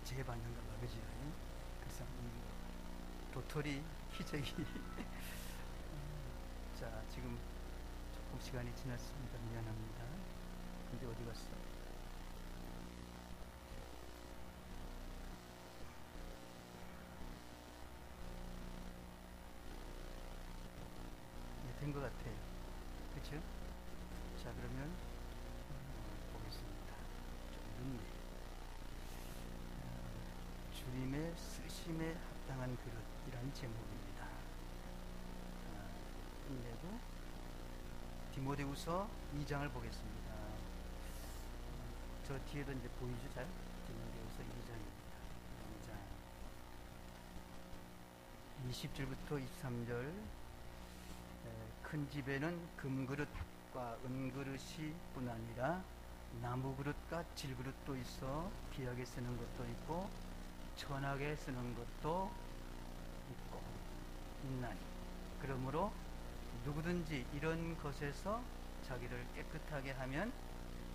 재해받는가 봐, 그지? 그래서 도토리 희재기. 자, 지금 조금 시간이 지났습니다. 미안합니다. 근데 어디 갔어? 네, 된 것 같아요. 그쵸? 자, 그러면 보겠습니다. 좀 늦네. 주님의 쓰심에 합당한 그릇이라는 제목입니다. 끝내고 디모데후서 2장을 보겠습니다. 저 뒤에도 이제 보이죠? 잘? 디모데후서 2장입니다. 2장 20절부터 23절. 큰 집에는 금그릇과 은그릇이 뿐 아니라 나무그릇과 질그릇도 있어 귀하게 쓰는 것도 있고 천하게 쓰는 것도 있고 있나니 그러므로 누구든지 이런 것에서 자기를 깨끗하게 하면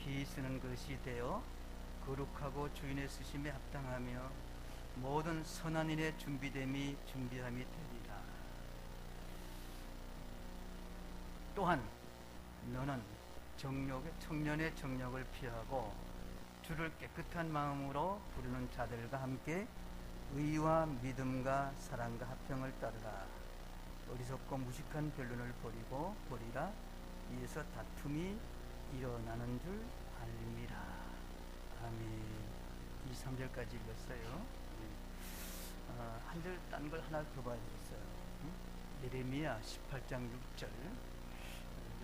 귀히 쓰는 것이 되어 거룩하고 주인의 쓰심에 합당하며 모든 선한 일에 준비함이 되리라. 또한 너는 청년의 정욕을 피하고 주를 깨끗한 마음으로 부르는 자들과 함께 의와 믿음과 사랑과 화평을 따르라. 어리석고 무식한 변론을 버리라. 이에서 다툼이 일어나는 줄 알림이라. 아멘. 2, 3절까지 읽었어요. 한 절 딴 걸 하나 더 봐야 되겠어요. 예레미야 18장 6절.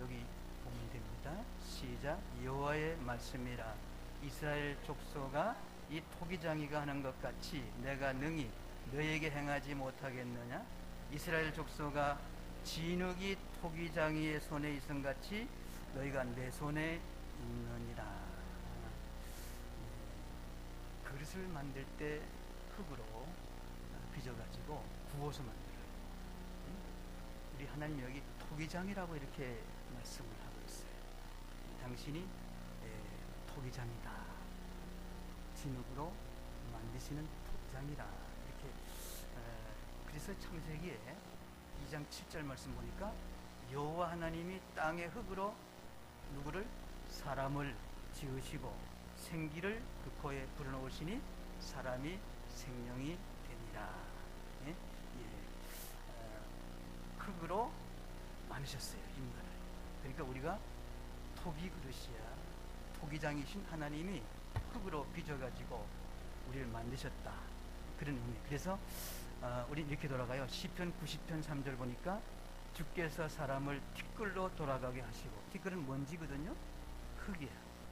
여기 보면 됩니다. 시작. 여호와의 말씀이라. 이스라엘 족속아, 이 토기장이가 하는 것 같이 내가 능히 너에게 행하지 못하겠느냐? 이스라엘 족속아, 진흙이 토기장이의 손에 있음 같이 너희가 내 손에 있느니라. 그릇을 만들 때 흙으로 빚어가지고 구워서 만들어요. 우리 하나님 여기 토기장이라고 이렇게 말씀을 하고 있어요. 당신이 토기장이다. 진흙으로 만드시는 토기장이라. 이렇게. 그래서 창세기에 2장 7절 말씀 보니까 여호와 하나님이 땅의 흙으로 누구를? 사람을 지으시고 생기를 그 코에 불어넣으시니 사람이 생명이 되니라. 예? 흙으로 만드셨어요, 인간을. 그러니까 우리가 토기 그릇이야. 토기장이신 하나님이 흙으로 빚어가지고 우리를 만드셨다. 그런 의미. 그래서 우리 이렇게 돌아가요. 시편 90편 3절 보니까 주께서 사람을 티끌로 돌아가게 하시고, 티끌은 먼지거든요. 흙이야.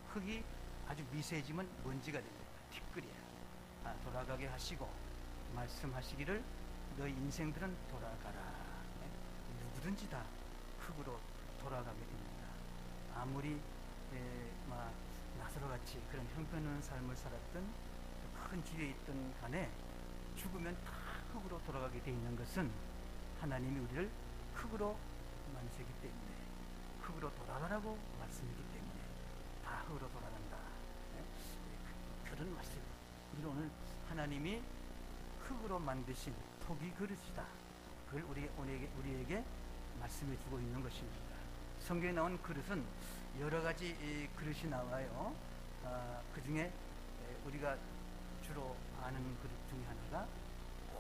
흙이 아주 미세지만 먼지가 됩니다. 티끌이야. 돌아가게 하시고 말씀하시기를 너희 인생들은 돌아가라. 누구든지 다 흙으로 돌아가게 됩니다. 아무리 나사로같이 그런 형편없는 삶을 살았던 큰 지위에 있던 간에 죽으면 다 흙으로 돌아가게 되어 있는 것은 하나님이 우리를 흙으로 만드셨기 때문에, 흙으로 돌아가라고 말씀이기 때문에 다 흙으로 돌아간다. 그런 말씀. 우리는 오늘 하나님이 흙으로 만드신 토기 그릇이다. 그걸 우리에게 말씀해 주고 있는 것입니다. 성경에 나온 그릇은 여러 가지 그릇이 나와요. 그 중에 우리가 주로 아는 그릇 중에 하나가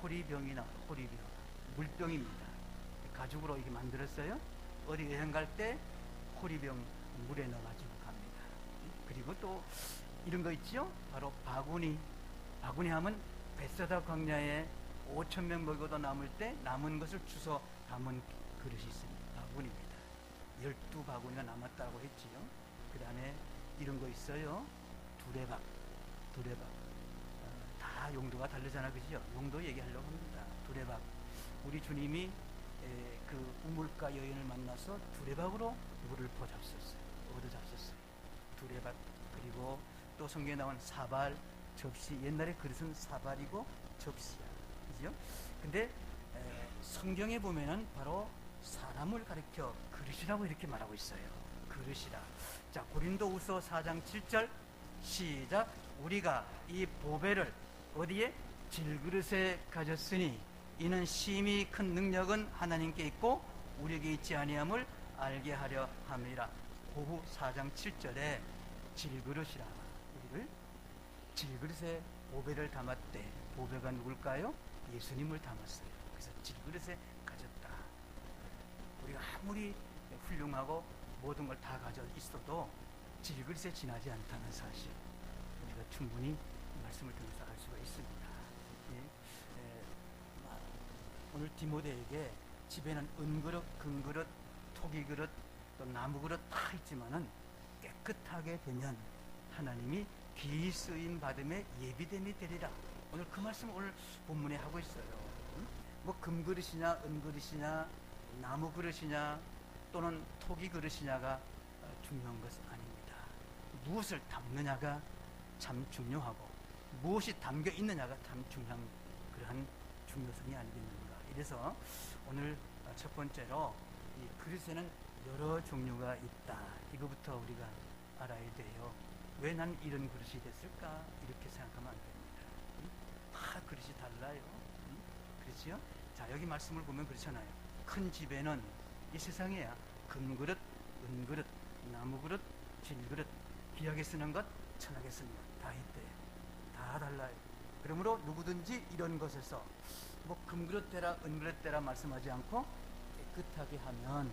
호리병이 나와요. 호리병. 물병입니다. 가죽으로 이렇게 만들었어요. 어디 여행 갈 때 호리병 물에 넣어가지고 갑니다. 그리고 또 이런 거 있죠? 바로 바구니. 바구니 하면 벳세다 광야에 5,000명 먹어도 남을 때 남은 것을 주워 담은 그릇이 있습니다. 바구니입니다. 12바구니가 남았다고 했지요. 그 다음에 이런 거 있어요. 두레박. 다 용도가 다르잖아, 그죠? 용도 얘기하려고 합니다. 두레박. 우리 주님이 그 우물가 여인을 만나서 두레박으로 물을 얻어잡섰어요. 두레박. 그리고 또 성경에 나온 사발, 접시. 옛날에 그릇은 사발이고 접시야. 그죠? 근데 성경에 보면은 바로 사람을 가리켜 그릇이라고 이렇게 말하고 있어요. 그릇이라. 자, 고린도후서 4장 7절 시작. 우리가 이 보배를 어디에? 질그릇에 가졌으니 이는 심히 큰 능력은 하나님께 있고 우리에게 있지 아니함을 알게 하려 함이라. 고후 4장 7절에 질그릇이라, 우리를 질그릇에 보배를 담았대. 보배가 누굴까요? 예수님을 담았어요. 그래서 질그릇에 가졌다. 우리가 아무리 훌륭하고 모든 걸 다 가져 있어도 질그릇에 지나지 않다는 사실, 우리가 충분히 말씀을 통해서 알 수가 있습니다. 오늘 디모데에게 집에는 은그릇, 금그릇, 토기그릇, 또 나무그릇 다 있지만은 깨끗하게 되면 하나님이 귀히 쓰임 받음에 예비됨이 되리라. 오늘 그 말씀 오늘 본문에 하고 있어요. 뭐 금그릇이냐 은그릇이냐 나무그릇이냐 또는 토기그릇이냐가 중요한 것은 아닙니다. 무엇을 담느냐가 참 중요하고 무엇이 담겨 있느냐가 참 중요한 그러한 중요성이 아니겠는가. 이래서 오늘 첫 번째로 이 그릇에는 여러 종류가 있다. 이거부터 우리가 알아야 돼요. 왜 난 이런 그릇이 됐을까? 이렇게 생각하면 안 됩니다. 다 그릇이 달라요. 그렇지요? 자, 여기 말씀을 보면 그렇잖아요. 큰 집에는 이 세상에야 금그릇, 은그릇, 나무그릇, 질그릇, 귀하게 쓰는 것, 천하게 쓰는 것 다 있대요. 다 달라요. 그러므로 누구든지 이런 것에서 뭐 금그릇 되라 은그릇 되라 말씀하지 않고 깨끗하게 하면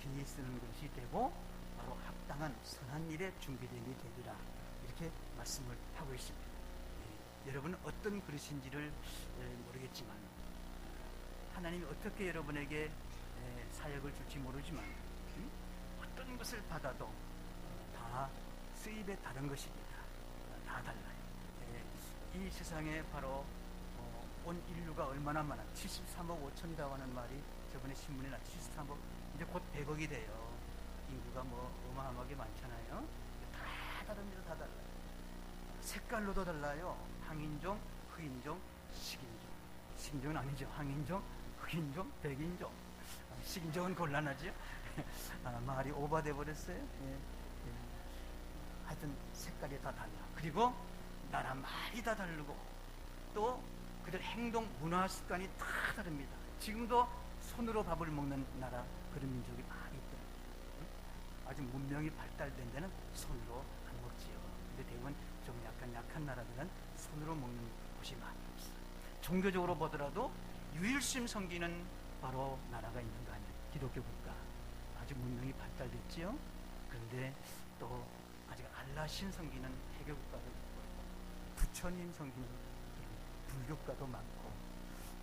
귀히 쓰는 것이 되고 바로 합당한 선한 일에 준비됨이 되리라. 이렇게 말씀을 하고 있습니다. 여러분은 어떤 그릇인지를 모르겠지만 하나님이 어떻게 여러분에게 사역을 줄지 모르지만 어떤 것을 받아도 다 쓰임에 다른 것입니다. 다 달라요. 이 세상에 바로 온 인류가 얼마나 많아, 73억 5천이라고 하는 말이 저번에 신문에 나 73억, 이제 곧 100억이 돼요. 인구가 뭐 어마어마하게 많잖아요. 다 다릅니다. 다 달라요. 색깔로도 달라요. 황인종, 흑인종, 식인종. 식인종은 아니죠. 황인종, 흑인종, 백인종. 식인종은 곤란하죠. 말이 오버돼 버렸어요. 하여튼 색깔이 다 달라. 그리고 나라 말이 다 다르고 또 그들 행동, 문화 습관이 다 다릅니다. 지금도 손으로 밥을 먹는 나라, 그런 민족이 많이 있더라고요. 아주 문명이 발달된 데는 손으로 안 먹지요. 근데 대부분 좀 약한 나라들은 손으로 먹는 곳이 많이 없어요. 종교적으로 보더라도 유일신 섬기는 바로 나라가 있는 거 아니에요. 기독교 국가. 아주 문명이 발달됐지요. 그런데 또 아직 알라신 섬기는 해교 국가도 있고 부처님 섬기는 불교가도 많고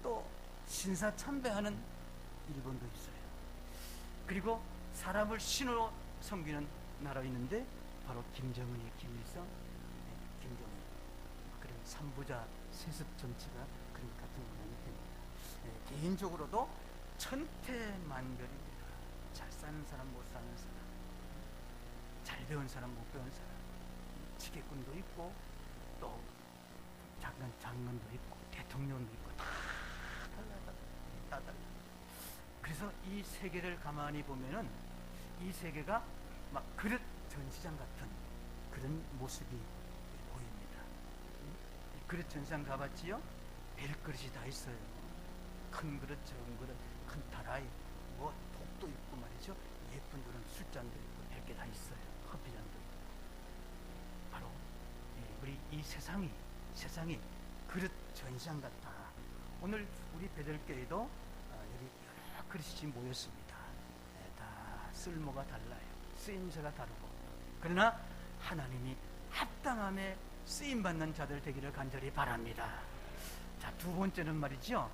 또 신사 참배하는 일본도 있어요. 그리고 사람을 신으로 섬기는 나라가 있는데 바로 김정은이, 김일성, 김정은, 그런 삼부자 세습 정치가 그런 같은 모양이 됩니다. 개인적으로도 천태만별입니다. 잘 사는 사람, 못 사는 사람, 잘 배운 사람, 못 배운 사람, 지게꾼도 있고 또 장관도 있고 대통령도 있고 다 달라. 그래서 이 세계를 가만히 보면은 이 세계가 막 그릇 전시장 같은 그런 모습이 보입니다. 그릇 전시장 가봤지요? 별그릇이 다 있어요. 큰 그릇, 작은 그릇, 큰 다라이, 뭐 독도 있고 말이죠. 예쁜 그런 술잔도 있고 별게 다 있어요. 커피잔도 있고. 바로 우리 이 세상이 그릇 전시장 같다. 오늘 우리 베들교회도 여기 여러 그릇이 지금 모였습니다. 다 쓸모가 달라요. 쓰임새가 다르고. 그러나 하나님이 합당함에 쓰임받는 자들 되기를 간절히 바랍니다. 자, 두 번째는 말이죠.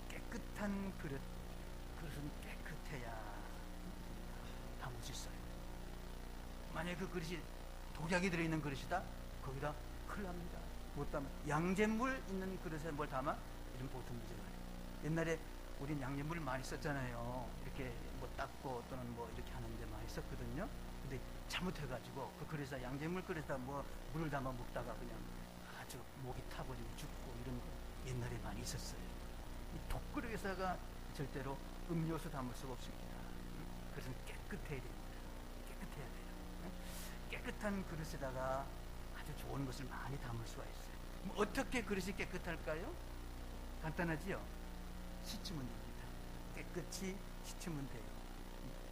깨끗한 그릇은 깨끗해야 담을 수 있어요. 만약에 그 그릇이 독약이 들어있는 그릇이다? 거기다 큰일 납니다. 못 담아. 양잿물 있는 그릇에 뭘 담아? 이런 보통 문제가 아니에요. 옛날에 우린 양잿물 많이 썼잖아요. 이렇게 뭐 닦고 또는 뭐 이렇게 하는데 많이 썼거든요. 근데 잘못해가지고 그 그릇에다 양잿물 그릇에다 뭐 물을 담아 먹다가 그냥 아주 목이 타버리고 죽고 이런 거 옛날에 많이 있었어요. 이 독그릇에다가 절대로 음료수 담을 수가 없습니다. 그래서 깨끗해야 됩니다. 깨끗해야 돼요. 깨끗한 그릇에다가 아주 좋은 것을 많이 담을 수가 있어요. 어떻게 그릇이 깨끗할까요? 간단하지요? 씻으면 됩니다. 깨끗이 씻으면 돼요.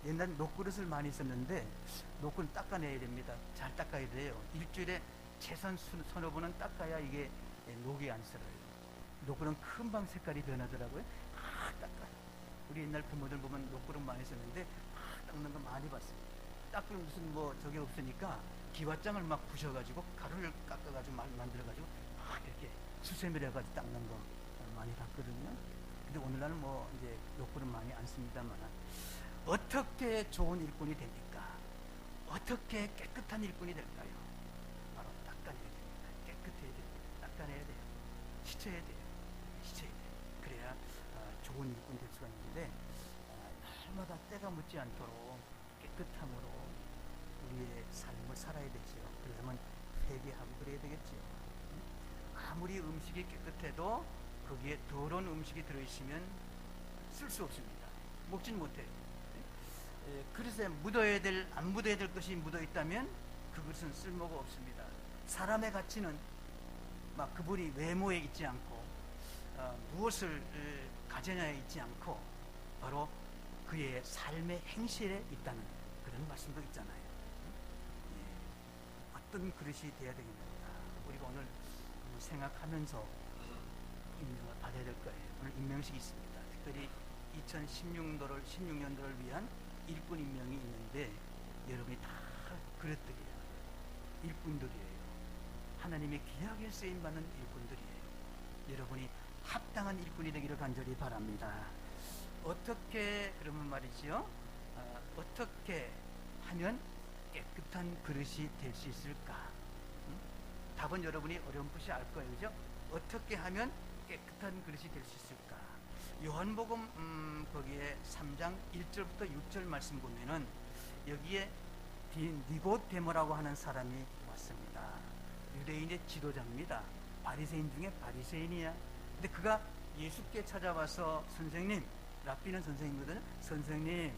옛날 녹그릇을 많이 썼는데 녹그릇 닦아내야 됩니다. 잘 닦아야 돼요. 일주일에 최소한 서너 번은 닦아야 이게 녹이 안 슬어요. 녹그릇은 금방 색깔이 변하더라고요. 닦아요. 우리 옛날 부모들 보면 녹그릇 많이 썼는데 닦는 거 많이 봤어요. 닦을 무슨 저게 없으니까 기와장을 막 부셔가지고 가루를 깎아가지고 만들어가지고 이렇게 수세미를 해가지고 닦는 거 많이 봤거든요. 근데 오늘날은 이제 녹그릇 많이 안 씁니다만, 어떻게 좋은 일꾼이 됩니까? 어떻게 깨끗한 일꾼이 될까요? 바로 닦아내야 됩니다. 깨끗해야 됩니다. 닦아내야 돼요. 씻어야 돼요. 씻어야 돼요. 그래야 좋은 일꾼이 될 수가 있는데, 날마다 때가 묻지 않도록 깨끗함으로 우리의 삶을 살아야 되죠. 그러려면 회개하고 그래야 되겠죠. 아무리 음식이 깨끗해도 거기에 더러운 음식이 들어있으면 쓸 수 없습니다. 먹진 못해요. 그릇에 안 묻어야 될 것이 묻어 있다면 그것은 쓸모가 없습니다. 사람의 가치는 막 그분이 외모에 있지 않고 무엇을 가져냐에 있지 않고 바로 그의 삶의 행실에 있다는 그런 말씀도 있잖아요. 어떤 그릇이 되어야 되겠습니까? 우리가 오늘 생각하면서 임명을 받아야 될 거예요. 오늘 임명식이 있습니다. 특별히 2016년도를 위한 일꾼 임명이 있는데 여러분이 다 그릇들이에요. 일꾼들이에요. 하나님의 귀하게 쓰임받는 일꾼들이에요. 여러분이 합당한 일꾼이 되기를 간절히 바랍니다. 어떻게 그러면 말이죠? 어떻게 하면 깨끗한 그릇이 될 수 있을까? 답은 여러분이 어렴풋이 알 거예요. 그죠? 어떻게 하면 깨끗한 그릇이 될 수 있을까? 요한복음 거기에 3장 1절부터 6절 말씀 보면은 여기에 니고데모라고 하는 사람이 왔습니다. 유대인의 지도자입니다. 바리새인 중에 바리새인이야. 근데 그가 예수께 찾아와서 선생님, 랍비는 선생님이거든요. 선생님,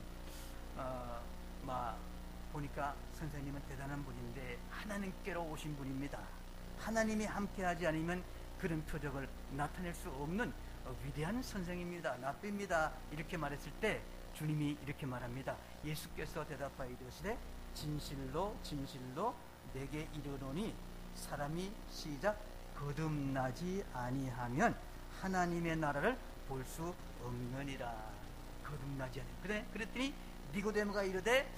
보니까 선생님은 대단한 분인데 하나님께로 오신 분입니다. 하나님이 함께하지 않으면 그런 표적을 나타낼 수 없는 위대한 선생입니다. 랍비입니다. 이렇게 말했을 때 주님이 이렇게 말합니다. 예수께서 대답하여 이르시되 진실로 진실로 내게 이르노니 사람이 시작 거듭나지 아니하면 하나님의 나라를 볼 수 없느니라. 거듭나지 아니하면. 그랬더니 니고데모가 이르되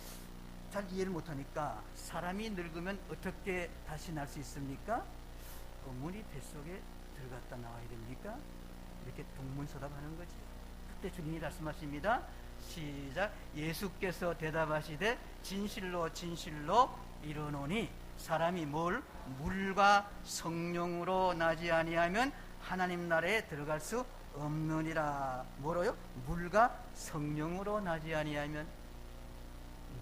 잘 이해를 못하니까 사람이 늙으면 어떻게 다시 날 수 있습니까? 어머니 뱃속에 들어갔다 나와야 됩니까? 이렇게 동문서답하는 거지. 그때 주님이 말씀하십니다. 시작. 예수께서 대답하시되 진실로 진실로 이르노니 사람이 물과 성령으로 나지 아니하면 하나님 나라에 들어갈 수 없느니라. 뭐로요? 물과 성령으로 나지 아니하면,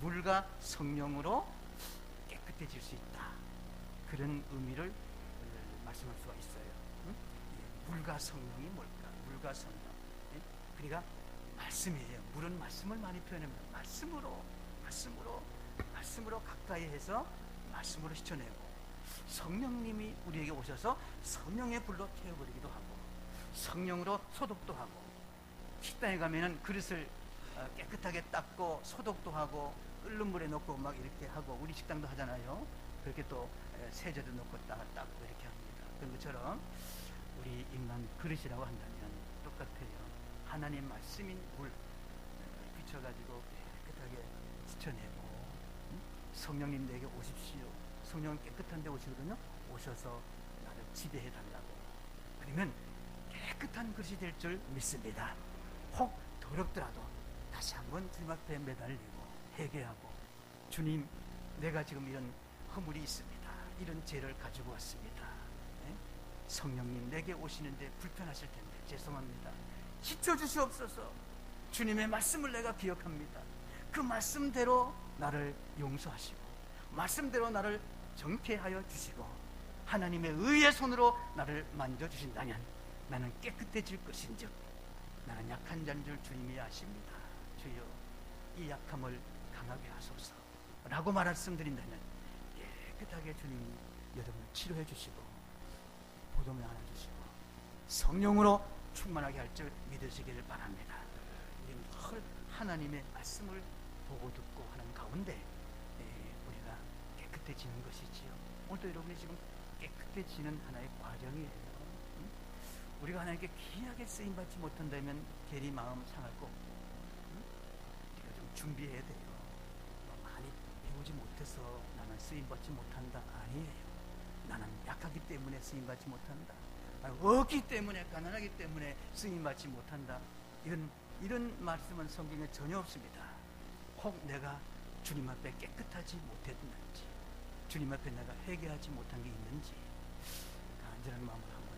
물과 성령으로 깨끗해질 수 있다. 그런 의미를 말씀할 수가 있어요. 응? 물과 성령이 뭘까? 물과 성령. 그러니까 말씀이에요. 물은 말씀을 많이 표현합니다. 말씀으로 가까이 해서 말씀으로 씻어내고, 성령님이 우리에게 오셔서 성령의 불로 태워버리기도 하고, 성령으로 소독도 하고, 식당에 가면은 그릇을 깨끗하게 닦고 소독도 하고 끓는 물에 넣고 막 이렇게 하고, 우리 식당도 하잖아요. 그렇게 또 세제도 넣고 닦고 이렇게 합니다. 그런 것처럼 우리 인간 그릇이라고 한다면 똑같아요. 하나님 말씀인 물 비춰가지고 깨끗하게 씻어내고, 성령님 내게 오십시오. 성령은 깨끗한 데 오시거든요. 오셔서 나를 지배해 달라고. 그러면 깨끗한 그릇이 될 줄 믿습니다. 혹 더럽더라도 다시 한번 주님 앞에 매달리고 회개하고, 주님, 내가 지금 이런 허물이 있습니다. 이런 죄를 가지고 왔습니다. 네? 성령님 내게 오시는데 불편하실 텐데 죄송합니다. 씻어주시옵소서. 주님의 말씀을 내가 기억합니다. 그 말씀대로 나를 용서하시고 말씀대로 나를 정케하여 주시고 하나님의 의의 손으로 나를 만져주신다면 나는 깨끗해질 것인즉 나는 약한 자인 줄 주님이 아십니다. 주여, 이 약함을 강하게 하소서 라고 말씀드린다면 깨끗하게 주님이 여러분을 치료해 주시고 무덤에 안아주시고 성령으로 충만하게 할 줄 믿으시기를 바랍니다. 늘 하나님의 말씀을 보고 듣고 하는 가운데 우리가 깨끗해지는 것이지요. 오늘도 여러분이 지금 깨끗해지는 하나의 과정이에요. 우리가 하나님께 귀하게 쓰임받지 못한다면 괜히 마음 상할 거 없고 우리가 좀 준비해야 돼요. 많이 배우지 못해서 나는 쓰임받지 못한다. 아니에요. 나는 약하기 때문에 쓰임받지 못한다. 없기 때문에, 가난하기 때문에 쓰임받지 못한다. 이런 말씀은 성경에 전혀 없습니다. 혹 내가 주님 앞에 깨끗하지 못했는지, 주님 앞에 내가 회개하지 못한 게 있는지 간절한 마음으로 한번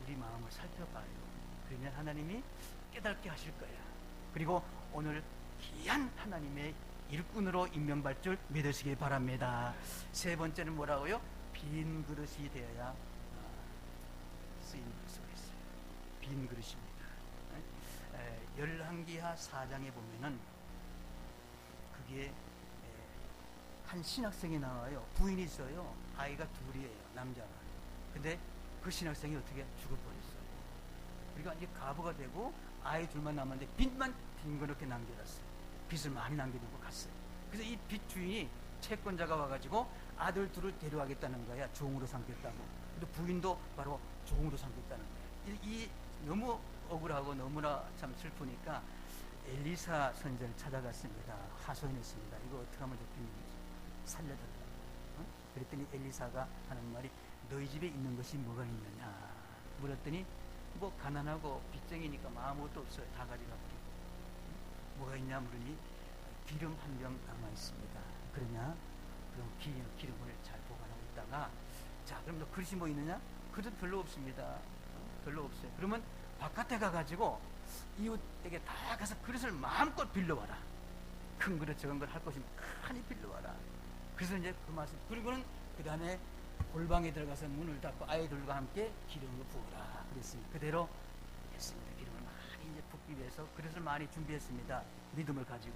우리 마음을 살펴봐요. 그러면 하나님이 깨닫게 하실 거야. 그리고 오늘 귀한 하나님의 일꾼으로 임명받을 줄 믿으시기 바랍니다. 세 번째는 뭐라고요? 빈 그릇이 되어야 쓰임을 수가 있어요. 빈 그릇입니다. 열왕기하 4장에 보면은 그게 한 신학생이 나와요. 부인이 있어요. 아이가 둘이에요. 남자가. 근데 그 신학생이 어떻게 죽어버렸어요. 그러니까 이제 가부가 되고 아이 둘만 남았는데 빚만 빈그렇게 남겨놨어요. 빚을 많이 남겨두고 갔어요. 그래서 이 빚 주인이 채권자가 와가지고 아들 둘을 데려가겠다는 거야. 종으로 삼겠다고. 근데 부인도 바로 종으로 삼겠다는 거야. 이 너무 억울하고 너무나 참 슬프니까 엘리사 선지자를 찾아갔습니다. 하소연했습니다. 이거 어떻게 하면 좋겠는지 살려달라고. 그랬더니 엘리사가 하는 말이 너희 집에 있는 것이 뭐가 있느냐 물었더니 뭐 가난하고 빚쟁이니까 아무것도 없어요. 다 가져가버리고. 뭐가 있냐 물으니 기름 한 병 남아 있습니다. 그러냐? 그럼 기름을 잘 보관하고 있다가 자 그럼 너 그릇이 뭐 있느냐? 그릇 별로 없습니다. 별로 없어요. 그러면 바깥에 가가지고 이웃에게 다 가서 그릇을 마음껏 빌려와라. 큰 그릇 적은 걸 할 것이면 많이 빌려와라. 그래서 이제 그 말씀 그리고는 그 다음에 골방에 들어가서 문을 닫고 아이들과 함께 기름을 부어라 그랬습니다. 그대로 했습니다. 기름을 많이 이제 붓기 위해서 그릇을 많이 준비했습니다. 믿음을 가지고.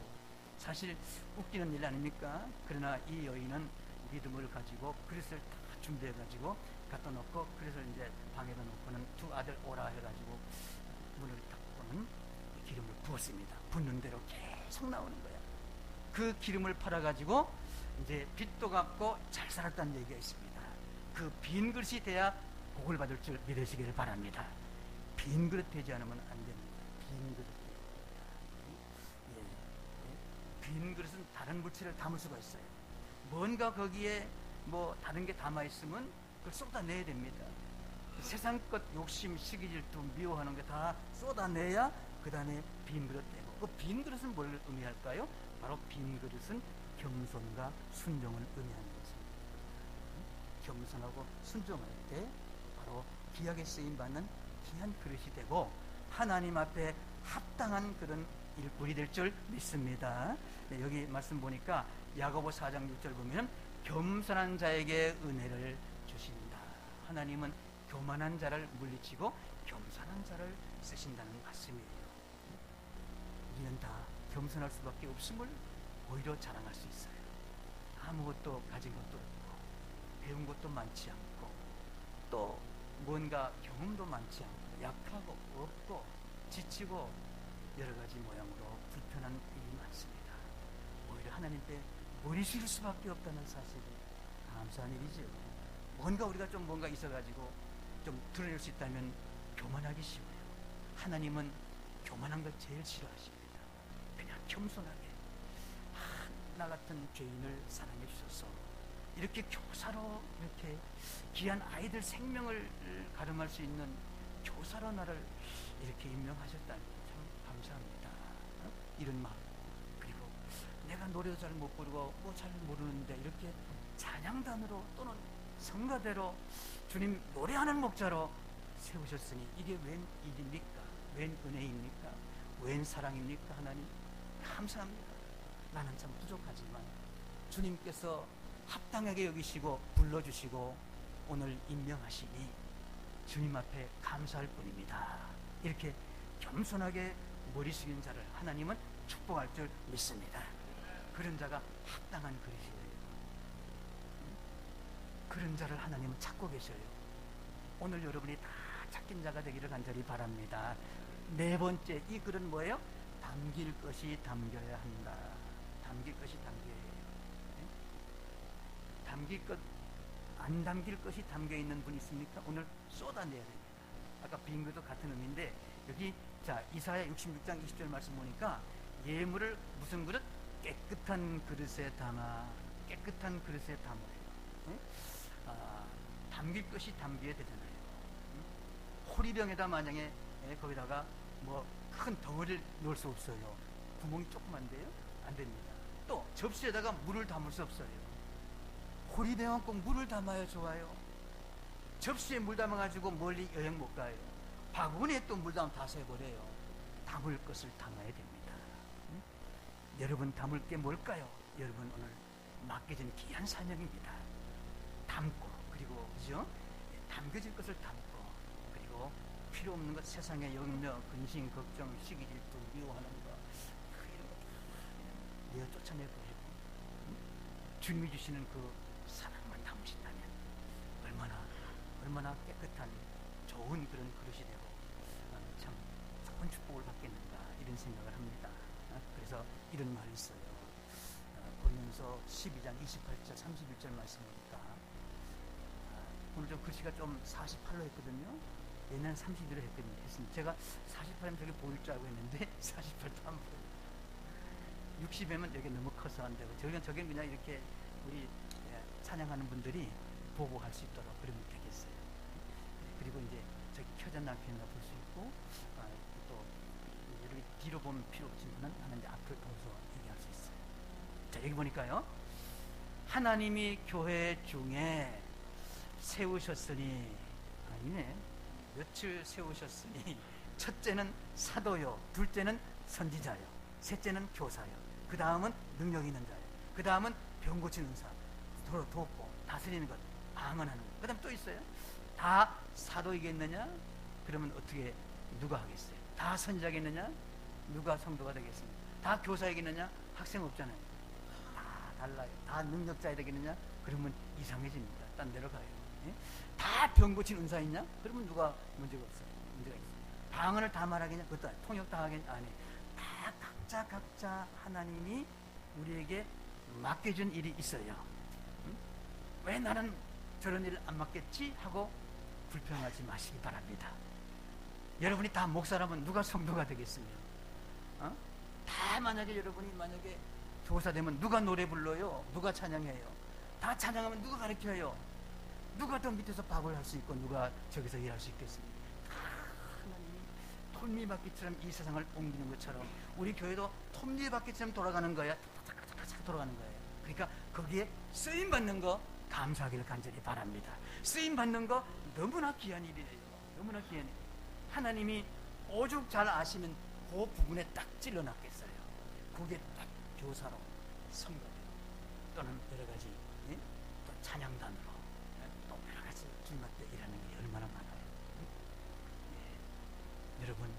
사실 웃기는 일 아닙니까? 그러나 이 여인은 믿음을 가지고 그릇을 다 준비해가지고 갖다 놓고 그릇을 이제 방에다 놓고는 두 아들 오라 해가지고 문을 닫고는 기름을 부었습니다. 붓는 대로 계속 나오는 거야. 그 기름을 팔아가지고 이제 빚도 갚고 잘 살았다는 얘기가 있습니다. 그 빈 그릇이 돼야 복을 받을 줄 믿으시기를 바랍니다. 빈 그릇 되지 않으면 안 됩니다. 빈 그릇. 빈 그릇은 다른 물질을 담을 수가 있어요. 뭔가 거기에 뭐 다른 게 담아 있으면 그걸 쏟아내야 됩니다. 세상 것 욕심, 시기, 질투, 미워하는 게 다 쏟아내야 그 다음에 빈 그릇 되고. 그 빈 그릇은 뭘 의미할까요? 바로 빈 그릇은 겸손과 순종을 의미하는 것입니다. 겸손하고 순종할 때 바로 귀하게 쓰임받는 귀한 그릇이 되고 하나님 앞에 합당한 그런 일꾼이 될 줄 믿습니다. 네, 여기 말씀 보니까 야고보 4장 6절 보면 겸손한 자에게 은혜를 주신다. 하나님은 교만한 자를 물리치고 겸손한 자를 쓰신다는 말씀이에요. 우리는 다 겸손할 수밖에 없음을 오히려 자랑할 수 있어요. 아무것도 가진 것도 없고 배운 것도 많지 않고 또 뭔가 경험도 많지 않고 약하고 없고 지치고 여러 가지 모양으로 불편한 일이 많습니다. 오히려 하나님께 머리 숙일 수밖에 없다는 사실이 감사한 일이죠. 뭔가 우리가 좀 뭔가 있어가지고 좀 드러낼 수 있다면 교만하기 쉬워요. 하나님은 교만한 걸 제일 싫어하십니다. 그냥 겸손하게 나 같은 죄인을 사랑해 주셔서 이렇게 교사로 이렇게 귀한 아이들 생명을 가름할 수 있는 교사로 나를 이렇게 임명하셨다니 참 감사합니다. 이런 마음. 그리고 내가 노래도 잘 못 부르고 뭐 잘 모르는데 이렇게 찬양단으로 또는 성가대로 주님 노래하는 목자로 세우셨으니 이게 웬 일입니까? 웬 은혜입니까? 웬 사랑입니까? 하나님 감사합니다. 나는 참 부족하지만 주님께서 합당하게 여기시고 불러주시고 오늘 임명하시니 주님 앞에 감사할 뿐입니다. 이렇게 겸손하게 머리 숙인 자를 하나님은 축복할 줄 믿습니다. 그런 자가 합당한 그릇이에요. 그런 자를 하나님은 찾고 계셔요. 오늘 여러분이 다 찾긴 자가 되기를 간절히 바랍니다. 네 번째, 이 글은 뭐예요? 담길 것이 담겨야 한다. 담길 것이 담겨야 해요. 담길 것, 안 담길 것이 담겨 있는 분이 있습니까? 오늘 쏟아내야 됩니다. 아까 빈 것도 같은 의미인데, 여기 자 이사야 66장 20절 말씀 보니까 예물을 무슨 그릇? 깨끗한 그릇에 담아. 깨끗한 그릇에 담으래요. 담길 것이 담겨야 되잖아요. 호리병에다 만약에 거기다가 뭐 큰 덩어리를 넣을 수 없어요. 구멍이 조그만데요? 안 됩니다. 또 접시에다가 물을 담을 수 없어요. 호리병은 꼭 물을 담아야 좋아요. 접시에 물 담아가지고 멀리 여행 못 가요. 바구니에 또 물 담으면 다 새버려요. 담을 것을 담아야 됩니다. 여러분 담을 게 뭘까요? 여러분 오늘 맡겨진 귀한 사명입니다. 담고, 그리고 그죠? 담겨질 것을 담고, 그리고 필요 없는 것, 세상의 염려, 근심, 걱정, 시기, 질투, 미워하는 것, 이런 거 내어 쫓아내버리고 주님이 주시는 그 사랑만 담으신다면 얼마나 깨끗한 좋은 그런 그릇이 되고 참 좋은 축복을 받겠는가, 이런 생각을 합니다. 그래서 이런 말이 있어요. 고린도서 12장 28절 31절 말씀이니까 오늘 좀 글씨가 좀 48로 했거든요. 옛날엔 32로 했습니다. 제가 48이면 저게 보일 줄 알고 했는데 48도 안 보여요. 60이면 여기 너무 커서 안 되고, 저게 그냥 이렇게 우리 찬양하는 분들이 보고 할 수 있도록 그러면 되겠어요. 그리고 이제 저기 켜진 남편이나 볼 수 있고, 또 여기 뒤로 보면 필요 없지만은 나는 이제 앞을 보면서 얘기할 수 있어요. 자, 여기 보니까요, 하나님이 교회 중에 세우셨으니, 아니네, 며칠 세우셨으니, 첫째는 사도요, 둘째는 선지자요, 셋째는 교사요, 그 다음은 능력 있는 자요, 그 다음은 병 고치는 사, 돕고 다스리는 것, 방언하는 것. 그 다음 또 있어요. 다 사도이겠느냐? 그러면 어떻게, 누가 하겠어요? 다 선지자겠느냐? 누가 성도가 되겠습니까? 다 교사이겠느냐? 학생 없잖아요. 다 달라요. 다 능력자야 되겠느냐? 그러면 이상해집니다. 딴 데로 가요. 예? 다 병 고친 은사 있냐? 그러면 누가 문제가 없어요. 문제가 있어요. 방언을 다 말하겠냐? 그것도 아니에요. 통역 다 하겠냐? 아니. 다 각자 하나님이 우리에게 맡겨준 일이 있어요. 왜 나는 저런 일을 안 맡겠지? 하고 불평하지 마시기 바랍니다. 여러분이 다 목사라면 누가 성도가 되겠습니까? 다 여러분이 만약에 교사 되면 누가 노래 불러요? 누가 찬양해요? 다 찬양하면 누가 가르쳐요? 누가 더 밑에서 밥을 할 수 있고 누가 저기서 일할 수 있겠습니까? 다 하나님이 톱니바퀴처럼 이 세상을 옮기는 것처럼 우리 교회도 톱니바퀴처럼 돌아가는 거야. 착착착착 돌아가는 거예요. 그러니까 거기에 쓰임 받는 거 감사하기를 간절히 바랍니다. 쓰임 받는 거 너무나 귀한 일이에요. 너무나 귀한 일. 하나님이 오죽 잘 아시면 그 부분에 딱 찔러놨겠어요. 그게 딱 교사로, 성도로, 또는 여러 가지, 예? 또 찬양단으로, 또 여러 가지 주님한테 일하는 게 얼마나 많아요. 예. 여러분,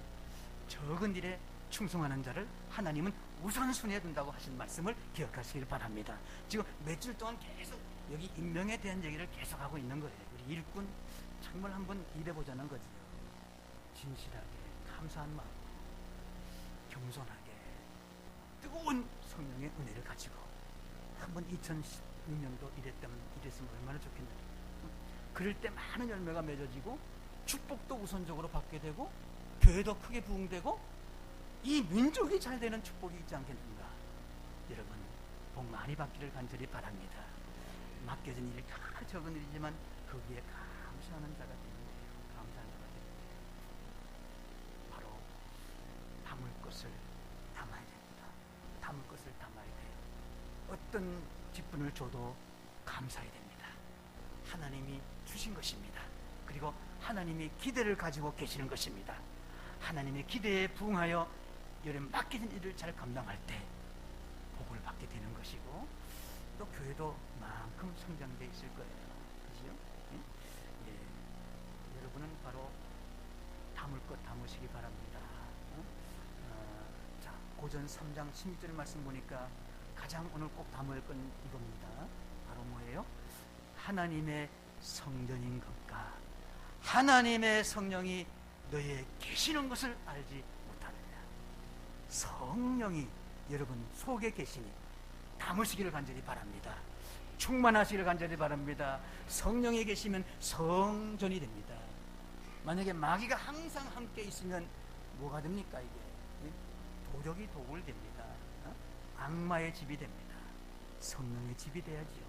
적은 일에 충성하는 자를 하나님은 우선순위에 둔다고 하신 말씀을 기억하시길 바랍니다. 지금 며칠 동안 계속 여기 임명에 대한 얘기를 계속하고 있는 거예요. 우리 일꾼 정말 한번 일해보자는 거죠. 진실하게, 감사한 마음, 겸손하게, 뜨거운 성령의 은혜를 가지고 한번 2016년도 이랬으면 얼마나 좋겠나요? 그럴 때 많은 열매가 맺어지고 축복도 우선적으로 받게 되고 교회도 크게 부흥되고 이 민족이 잘 되는 축복이 있지 않겠는가? 여러분, 복 많이 받기를 간절히 바랍니다. 맡겨진 일이 다 적은 일이지만 거기에 감사하는 자가 되는 거예요. 감사하는 자가 되는 거예요. 바로 담을 것을 담아야 됩니다. 담을 것을 담아야 돼요. 어떤 직분을 줘도 감사해야 됩니다. 하나님이 주신 것입니다. 그리고 하나님이 기대를 가지고 계시는 것입니다. 하나님의 기대에 부응하여 여러분 맡겨진 일을 잘 감당할 때 복을 받게 되는 것이고 또 교회도 만큼 성장돼 있을 거예요. 그죠? 예. 예. 여러분은 바로 담을 것 담으시기 바랍니다. 자, 고전 3장 16절 말씀 보니까 가장 오늘 꼭 담을 건 이겁니다. 바로 뭐예요? 하나님의 성전인 것과 하나님의 성령이 너희에 계시는 것을 알지 못하느냐. 성령이 여러분 속에 계시니 담으시기를 간절히 바랍니다. 충만하시기를 간절히 바랍니다. 성령이 계시면 성전이 됩니다. 만약에 마귀가 항상 함께 있으면 뭐가 됩니까? 이게 도적이 독을 됩니다. 악마의 집이 됩니다. 성령의 집이 돼야지요.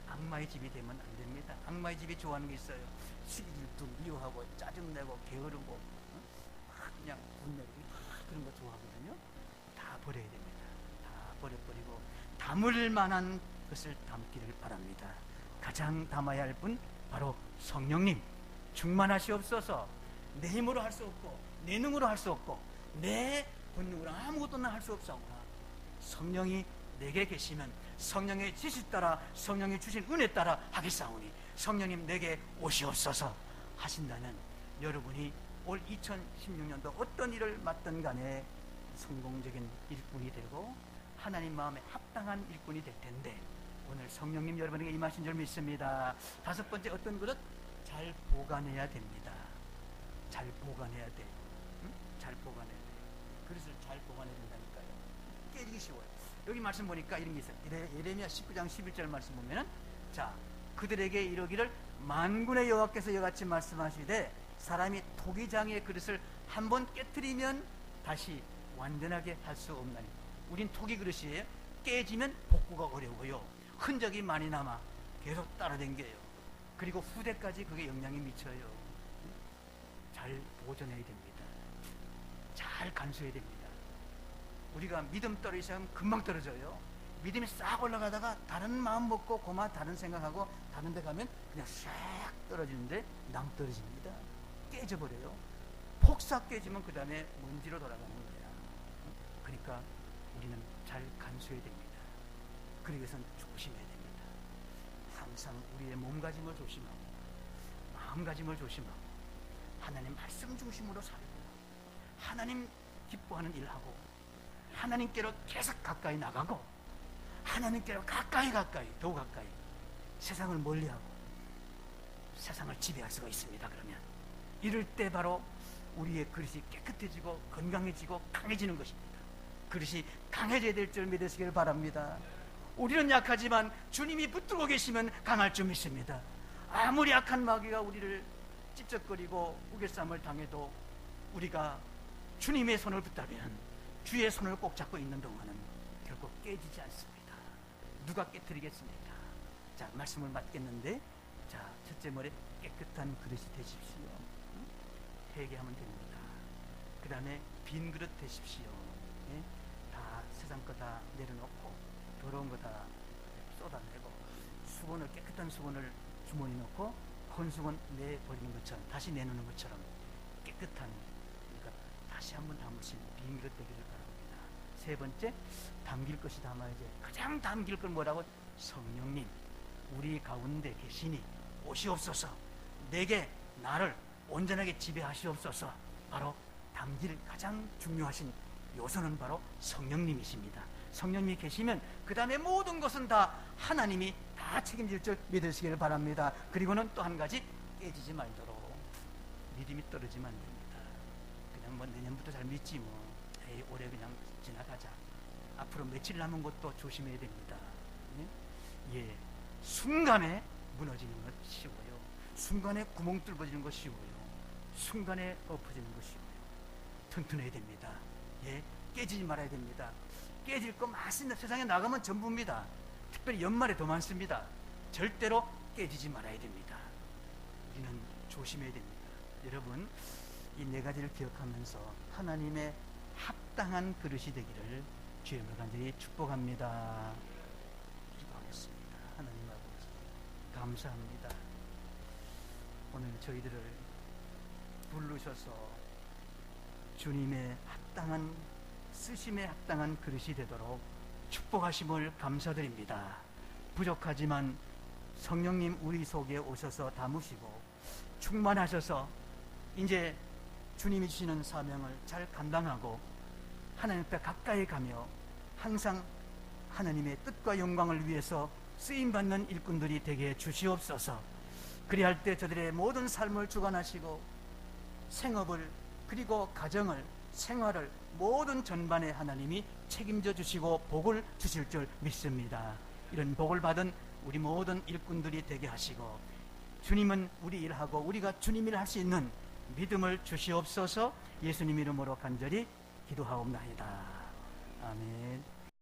악마의 집이 되면 안 됩니다. 악마의 집이 좋아하는 게 있어요. 시기질투, 미워하고 짜증내고 게으르고 그냥 분내고 그런 거 좋아하거든요. 다 버려야 됩니다. 다 버려버리고 담을 만한 것을 담기를 바랍니다. 가장 담아야 할 분 바로 성령님. 충만하시옵소서. 내 힘으로 할 수 없고 내 능으로 할 수 없고 내 본능으로 아무것도 할 수 없사오나 성령이 내게 계시면 성령의 지시 따라 성령이 주신 은혜 따라 하겠사오니 성령님 내게 오시옵소서 하신다면 여러분이 올 2016년도 어떤 일을 맡든 간에 성공적인 일꾼이 되고 하나님 마음에 합당한 일꾼이 될 텐데 오늘 성령님 여러분에게 임하신 줄 믿습니다. 다섯 번째 어떤 그릇? 잘 보관해야 됩니다. 잘 보관해야 돼. 응? 잘 보관해야 돼. 그릇을 잘 보관해야 된다니까요. 깨지기 쉬워요. 여기 말씀 보니까 이런 게 있어요. 예레미야 19장 11절 말씀 보면은 자 그들에게 이르기를 만군의 여호와께서 이같이 말씀하시되 사람이 토기장의 그릇을 한번 깨트리면 다시 완전하게 할 수 없나니. 우린 토기 그릇이에요. 깨지면 복구가 어려워요. 흔적이 많이 남아 계속 따라댕겨요. 그리고 후대까지 그게 영향이 미쳐요. 잘 보존해야 됩니다. 잘 간수해야 됩니다. 우리가 믿음 떨어지면 금방 떨어져요. 믿음이 싹 올라가다가 다른 마음 먹고 고마 다른 생각하고 다른 데 가면 그냥 싹 떨어지는데 낭떨어집니다. 깨져버려요. 폭삭 깨지면 그 다음에 먼지로 돌아가는 거야. 그러니까 우리는 잘 간수해야 됩니다. 그러기 위해서는 조심해야 됩니다. 항상 우리의 몸가짐을 조심하고 마음가짐을 조심하고 하나님 말씀 중심으로 살고 하나님 기뻐하는 일하고 하나님께로 계속 가까이 나가고 하나님께로 가까이 더 가까이 세상을 멀리하고 세상을 지배할 수가 있습니다. 그러면 이럴 때 바로 우리의 그릇이 깨끗해지고 건강해지고 강해지는 것입니다. 그릇이 강해져야 될 줄 믿으시길 바랍니다. 우리는 약하지만 주님이 붙들고 계시면 강할 줄 믿습니다. 아무리 약한 마귀가 우리를 찝쩍거리고 우겨쌈을 당해도 우리가 주님의 손을 붙들면 주의 손을 꼭 잡고 있는 동안은 결코 깨지지 않습니다. 누가 깨뜨리겠습니까? 자, 말씀을 맡겼는데 자, 첫째 머리 깨끗한 그릇이 되십시오. 회개하면 됩니다. 그 다음에 빈 그릇 되십시오. 예? 다 세상 거 다 내려놓고 더러운 거 다 쏟아내고 수건을 깨끗한 수건을 주머니 넣고 헌 수건 내버리는 것처럼 다시 내놓는 것처럼 깨끗한 그러니까 다시 한번 담으신 빈 그릇 되기를 바랍니다. 세 번째 담길 것이 담아야지. 가장 담길 건 뭐라고? 성령님 우리 가운데 계시니 오시옵소서. 내게 나를 온전하게 지배하시옵소서. 바로 담길 가장 중요하신 요소는 바로 성령님이십니다. 성령님이 계시면 그 다음에 모든 것은 다 하나님이 다 책임질 줄 믿으시기를 바랍니다. 그리고는 또 한 가지 깨지지 말도록 믿음이 떨어지면 안 됩니다. 그냥 뭐 내년부터 잘 믿지 뭐 에이, 올해 그냥 지나가자. 앞으로 며칠 남은 것도 조심해야 됩니다. 예, 순간에 무너지는 것 쉬워요. 순간에 구멍 뚫어지는 것 쉬워요. 순간에 엎어지는 것 쉬워요. 튼튼해야 됩니다. 예, 깨지지 말아야 됩니다. 깨질 거 많습니다. 세상에 나가면 전부입니다. 특별히 연말에 더 많습니다. 절대로 깨지지 말아야 됩니다. 우리는 조심해야 됩니다. 여러분, 이 네 가지를 기억하면서 하나님의 합당한 그릇이 되기를 주님을 간절히 축복합니다. 기도하겠습니다. 하나님 아버지, 감사합니다. 오늘 저희들을 부르셔서 주님의 합당한 쓰심에 합당한 그릇이 되도록 축복하심을 감사드립니다. 부족하지만 성령님 우리 속에 오셔서 담으시고 충만하셔서 이제 주님이 주시는 사명을 잘 감당하고 하나님 앞에 가까이 가며 항상 하나님의 뜻과 영광을 위해서 쓰임받는 일꾼들이 되게 주시옵소서. 그리할 때 저들의 모든 삶을 주관하시고 생업을, 그리고 가정을, 생활을, 모든 전반에 하나님이 책임져 주시고 복을 주실 줄 믿습니다. 이런 복을 받은 우리 모든 일꾼들이 되게 하시고, 주님은 우리 일하고 우리가 주님 일 할 수 있는 믿음을 주시옵소서. 예수님 이름으로 간절히 기도하옵나이다. 아멘.